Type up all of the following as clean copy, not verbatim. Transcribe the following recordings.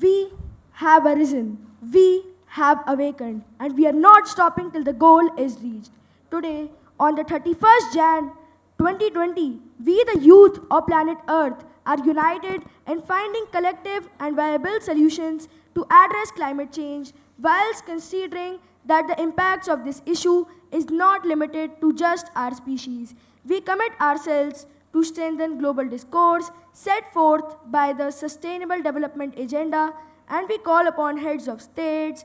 We have arisen, we have awakened, and we are not stopping till the goal is reached. Today, on the 31st Jan 2020, we, the youth of planet Earth, are united in finding collective and viable solutions to address climate change, whilst considering that the impacts of this issue is not limited to just our species. We commit ourselves to strengthen global discourse set forth by the Sustainable Development Agenda, and we call upon heads of states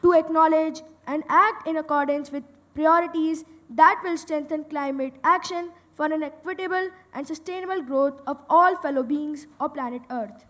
to acknowledge and act in accordance with priorities that will strengthen climate action for an equitable and sustainable growth of all fellow beings of planet Earth.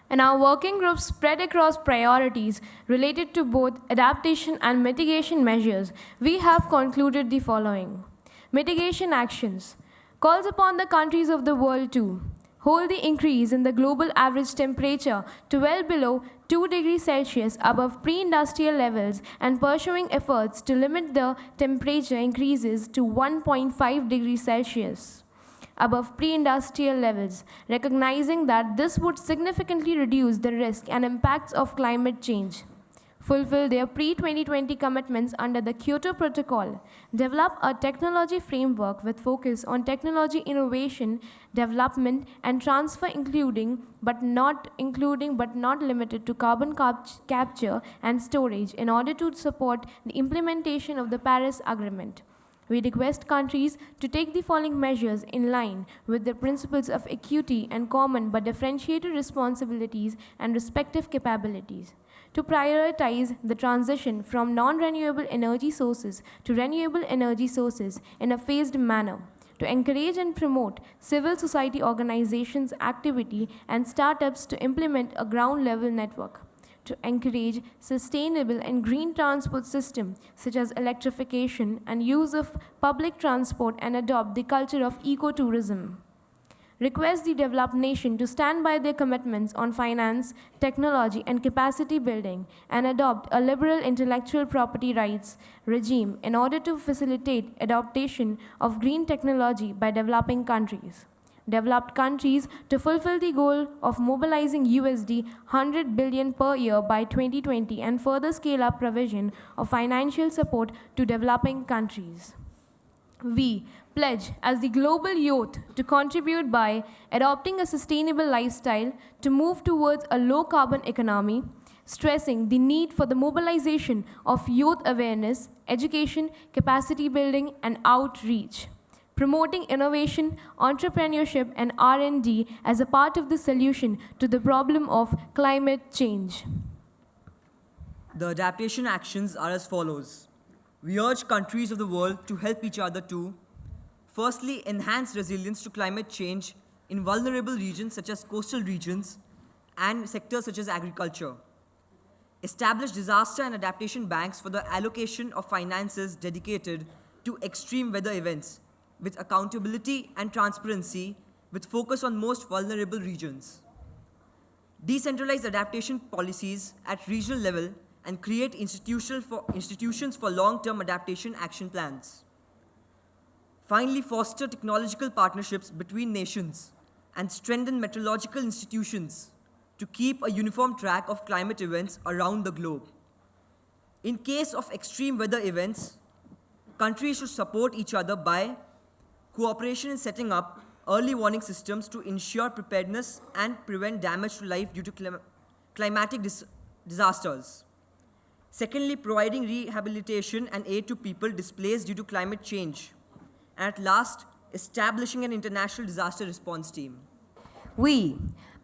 And our working group spread across priorities related to both adaptation and mitigation measures. We have concluded the following. Mitigation actions calls upon the countries of the world to hold the increase in the global average temperature to well below 2 degrees Celsius above pre-industrial levels and pursuing efforts to limit the temperature increases to 1.5 degrees Celsius above pre-industrial levels, recognizing that this would significantly reduce the risk and impacts of climate change. Fulfill their pre-2020 commitments under the Kyoto Protocol, develop a technology framework with focus on technology innovation, development, and transfer including but not limited to carbon capture and storage in order to support the implementation of the Paris Agreement. We request countries to take the following measures in line with the principles of equity and common but differentiated responsibilities and respective capabilities. To prioritize the transition from non-renewable energy sources to renewable energy sources in a phased manner. To encourage and promote civil society organizations' activity and startups to implement a ground-level network. To encourage sustainable and green transport systems such as electrification and use of public transport and adopt the culture of ecotourism. Request the developed nation to stand by their commitments on finance, technology, and capacity building and adopt a liberal intellectual property rights regime in order to facilitate adoption of green technology by developing countries. Developed countries to fulfill the goal of mobilizing USD 100 billion per year by 2020 and further scale up provision of financial support to developing countries. We pledge as the global youth to contribute by adopting a sustainable lifestyle to move towards a low carbon economy, stressing the need for the mobilization of youth awareness, education, capacity building, and outreach. Promoting innovation, entrepreneurship, and R&D as a part of the solution to the problem of climate change. The adaptation actions are as follows. We urge countries of the world to help each other to, firstly, enhance resilience to climate change in vulnerable regions such as coastal regions and sectors such as agriculture. Establish disaster and adaptation banks for the allocation of finances dedicated to extreme weather events with accountability and transparency with focus on most vulnerable regions. Decentralize adaptation policies at regional level and create institutions for long-term adaptation action plans. Finally, foster technological partnerships between nations and strengthen meteorological institutions to keep a uniform track of climate events around the globe. In case of extreme weather events, countries should support each other by cooperation in setting up early warning systems to ensure preparedness and prevent damage to life due to climatic disasters. Secondly, providing rehabilitation and aid to people displaced due to climate change. And at last, establishing an international disaster response team. We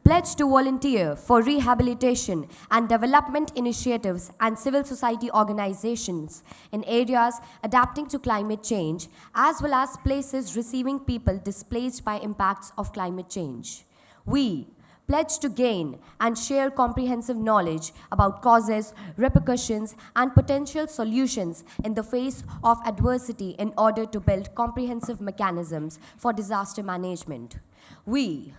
pledge to volunteer for rehabilitation and development initiatives and civil society organizations in areas adapting to climate change, as well as places receiving people displaced by impacts of climate change. We pledge to gain and share comprehensive knowledge about causes, repercussions, and potential solutions in the face of adversity in order to build comprehensive mechanisms for disaster management. We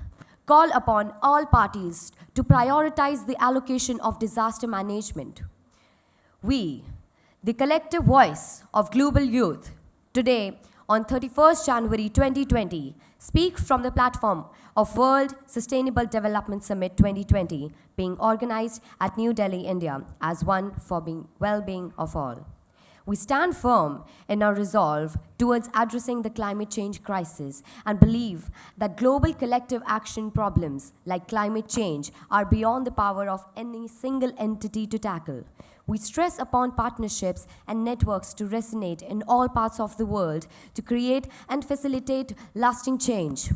call upon all parties to prioritize the allocation of disaster management. We, the collective voice of global youth, today on 31st January 2020, speak from the platform of World Sustainable Development Summit 2020 being organized at New Delhi, India as one for well-being of all. We stand firm in our resolve towards addressing the climate change crisis and believe that global collective action problems like climate change are beyond the power of any single entity to tackle. We stress upon partnerships and networks to resonate in all parts of the world to create and facilitate lasting change.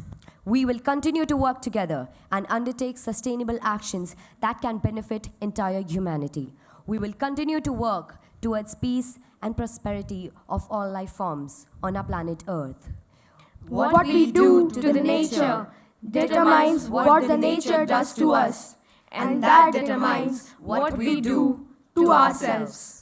We will continue to work together and undertake sustainable actions that can benefit entire humanity. We will continue to work towards peace and prosperity of all life forms on our planet Earth. What we do to the nature determines what the nature does to us, and that determines what we do to ourselves.